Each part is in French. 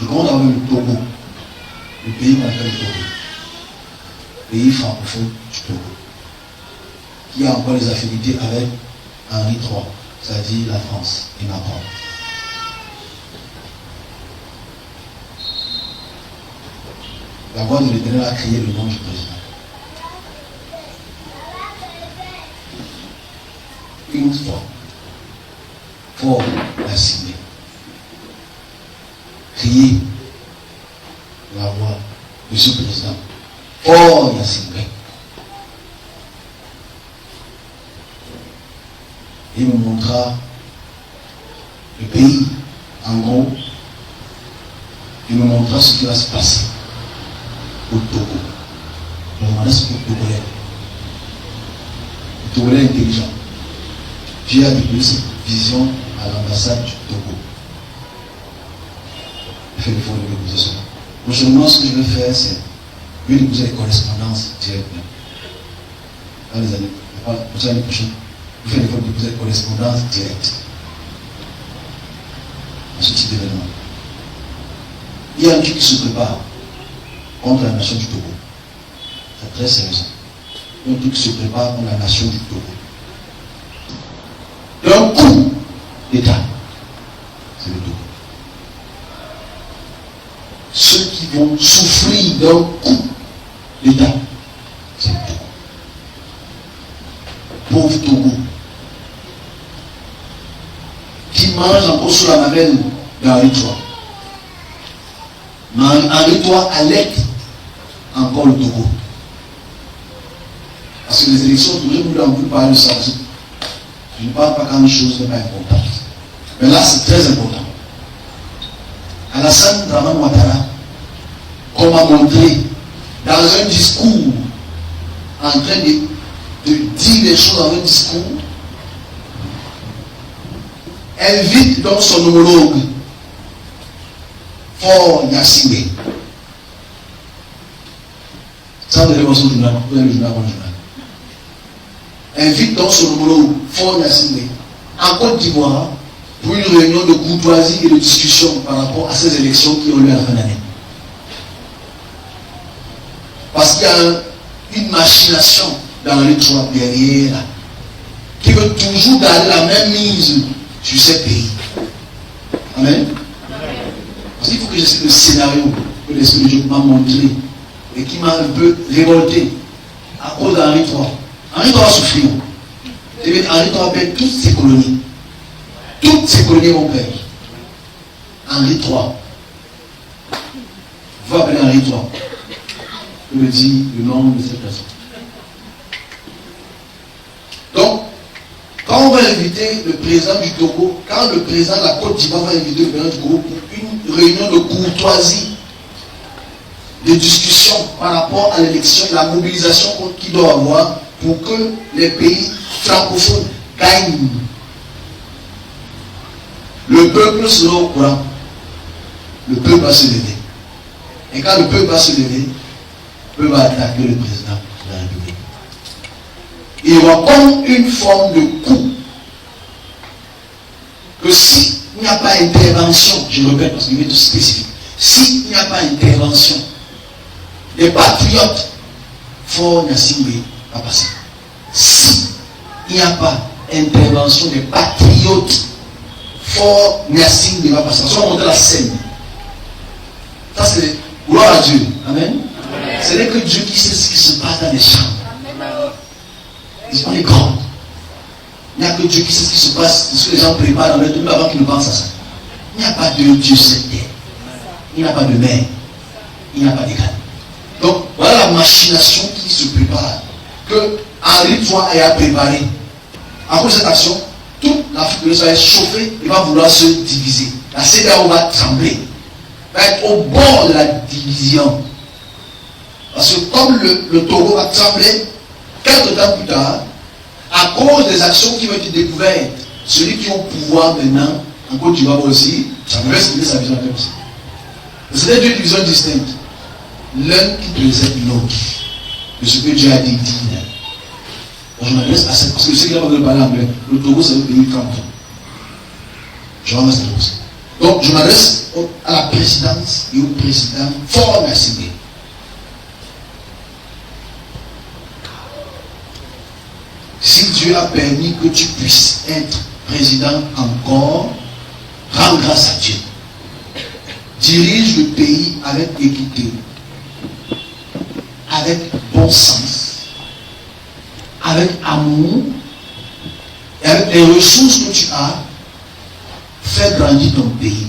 Je commence avec le Togo, le pays qu'on appelle le Togo, pays francophone du Togo, qui a encore des affinités avec Henri III, c'est-à-dire la France et Macron. La voix de l'Éternel a créé le nom du président. Une fois, fort assigné, crier la voix de ce président, fort assigné. Il me montra le pays, en gros, il me montra ce qui va se passer au Togo. Je me demandais ce que le Togolais est. Le Togolais est intelligent. J'ai attribué cette vision à l'ambassade du Togo. J'ai fait l'effort de déposer cela. Prochainement, ce que je vais faire, c'est je vais déposer les correspondances directement. Dans les années, pour l'année prochaine, je vais faire l'effort de déposer les correspondances directes à ce type d'événement. Il y a un truc qui se prépare contre la nation du Togo. C'est très sérieux. Il y a un truc qui se prépare contre la nation du Togo. D'un coup d'État, c'est le Togo. Ceux qui vont souffrir d'un coup d'État, c'est le Togo. Pauvre Togo, qui mange encore sous la mamelle d'Henri III. Henri III allait encore le Togo. Parce que les élections, tout le monde a voulu parler de ça. Je ne parle pas quand une chose n'est pas importante. Mais là, c'est très important. Alassane Dramane Ouattara, comme a montré dans un discours, en train de dire les choses dans un discours, invite donc son homologue, Fort Gnassingbé. Ça, vous allez voir son journal, vous allez le journal, invite donc son homologue, Fort Gnassingbé, en Côte d'Ivoire, pour une réunion de courtoisie et de discussion par rapport à ces élections qui ont lieu à la fin d'année. Parce qu'il y a une machination dans les trois derrière, qui veut toujours garder la même mise sur ces pays. Amen. Parce qu'il faut que j'essaie le scénario que l'Esprit de Dieu m'a montré et qui m'a un peu révolté à cause d'Henri III. Henri III va souffrir. Henri III perd toutes ses colonies. Toutes ces colonies vont perdre. Henri III. Vous appeler Henri III. Je me dis le nom de cette personne. Donc, quand on va inviter le président du Togo, quand le président de la Côte d'Ivoire va inviter le président du Togo pour une réunion de courtoisie, de discussion par rapport à l'élection, la mobilisation qu'il doit avoir pour que les pays francophones gagnent. Le peuple sera au courant. Le peuple va se lever. Et quand le peuple va se lever, le peuple va attaquer le président de la République. Il y aura comme une forme de coup. Que s'il n'y a pas intervention, je répète parce qu'il est tout spécifique, s'il n'y a pas intervention, les patriotes, Fort Gnassingbé va passer. S'il n'y a pas intervention des patriotes, Fort Gnassingbé va passer. On va monter la scène. Ça c'est gloire à Dieu. Amen. Ce n'est que Dieu qui sait ce qui se passe dans les champs. On est grand. Il n'y a que Dieu qui sait ce qui se passe, ce que les gens préparent dans leur tombe avant qu'ils ne pensent à ça. Il n'y a pas de Dieu sur cette terre. Il n'y a pas de mer. Il n'y a pas d'égal. Donc voilà la machination qui se prépare. Que Henri III a préparé. À cause de cette action, toute l'Afrique de l'Ouest va être chauffée et va vouloir se diviser. La CEDEAO va trembler. Va être au bord de la division. Parce que comme le Togo va trembler, quelques temps plus tard, à cause des actions qui vont être découvertes, celui qui a le pouvoir maintenant, en Côte d'Ivoire aussi, ça devrait expliquer sa vision comme ça. C'est deux divisions distinctes. L'un qui précède l'autre. De ce que Dieu a dit. Je m'adresse à cette, parce que ceux qui n'ont pas parler anglais, le Togo c'est un pays francophone. Je vais rester comme ça. Donc, je m'adresse à la présidence et au président fort merci. Si Dieu a permis que tu puisses être président encore, rends grâce à Dieu. Dirige le pays avec équité, avec bon sens, avec amour, et avec les ressources que tu as, fais grandir ton pays.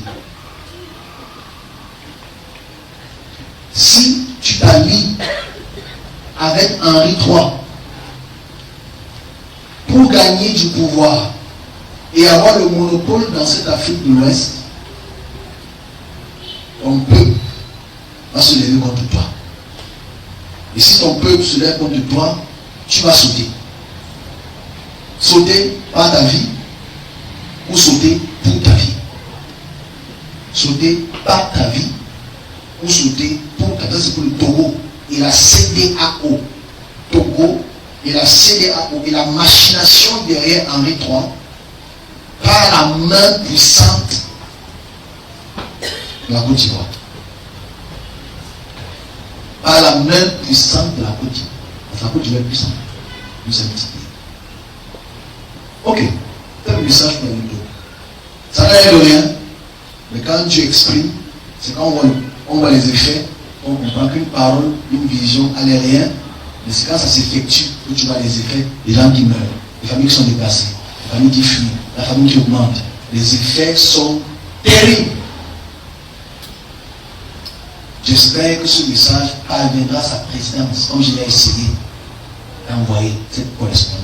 Si tu t'allies avec Henri III pour gagner du pouvoir et avoir le monopole dans cette Afrique de l'Ouest, ton peuple va se lever contre toi. Et si ton peuple se lève contre toi, tu vas sauter. Sauter par ta vie ou sauter pour ta vie. Sauter par ta vie ou sauter pour ta vie. C'est pour le Togo et la CEDEAO. Togo et la CEDEAO et la machination derrière Henri III par la main puissante de la Côte d'Ivoire. Par la main puissante de la Côte d'Ivoire. Parce que la Côte d'Ivoire est puissante. Nous sommes petits pays. Ok. C'est un message pour nous deux. Ça n'a de rien. Mais quand tu exprimes, c'est quand on voit les effets, on comprend qu'une parole, une vision, elle n'est rien. Mais c'est quand ça s'effectue que tu vois les effets, les gens qui meurent, les familles qui sont déplacées, les familles qui fuient, la famille qui augmente. Les effets sont terribles. J'espère que ce message parviendra à sa présidence, comme je l'ai essayé d'envoyer cette correspondance.